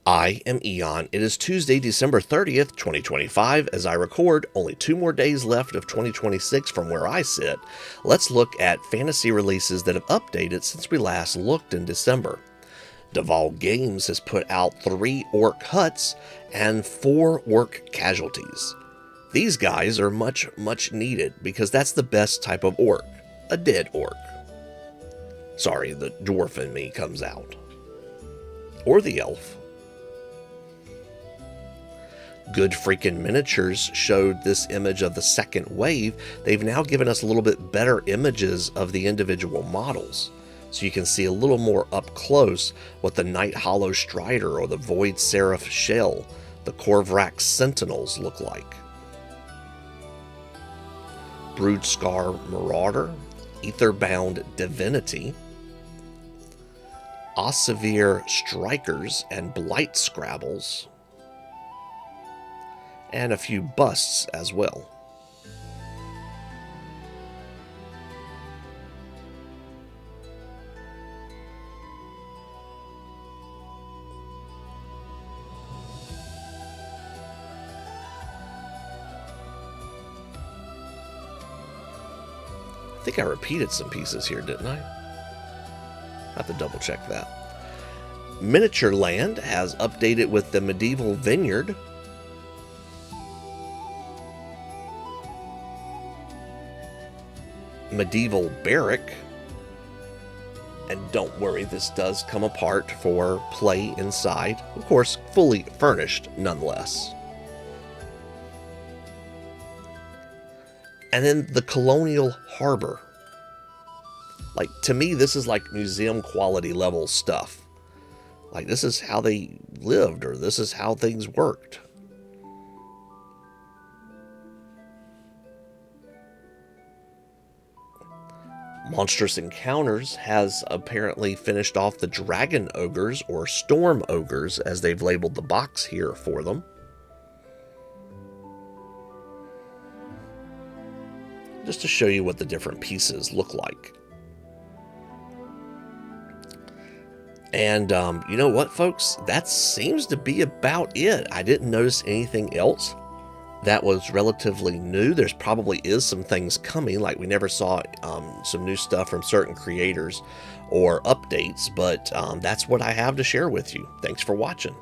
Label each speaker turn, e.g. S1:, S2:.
S1: I am Eon. It is Tuesday, December 30th, 2025. As I record, only 2 more days left of 2026 from where I sit. Let's look at fantasy releases that have updated since we last looked in December. Davale Games has put out 3 orc huts and 4 orc casualties. These guys are much needed because that's the best type of orc, a dead orc. Sorry, the dwarf in me comes out. Or the elf. Good Freakin Miniatures showed this image of the second wave. They've now given us a little bit better images of the individual models. So you can see a little more up close what the Night Hollow Strider or the Void Seraph Shell, the Korvrak Sentinels look like. Broodscar Marauder, Aetherbound Divinity, Ossivere Strikers and Blight Scrabbles, and a few busts as well. I think I repeated some pieces here, didn't I? I have to double check that. Miniature Land has updated with the Medieval Vineyard, Medieval Barrack, and don't worry, this does come apart for play inside. Of course, fully furnished nonetheless. And then the Colonial Harbor. Like, to me, this is like museum quality level stuff. Like, this is how they lived, or this is how things worked. Monstrous Encounters has apparently finished off the Dragon Ogres, or Storm Ogres, as they've labeled the box here for them. Just to show you what the different pieces look like. And you know what, folks? That seems to be about it. I didn't notice anything else that was relatively new. There's probably is some things coming, like we never saw some new stuff from certain creators or updates, but that's what I have to share with you. Thanks for watching.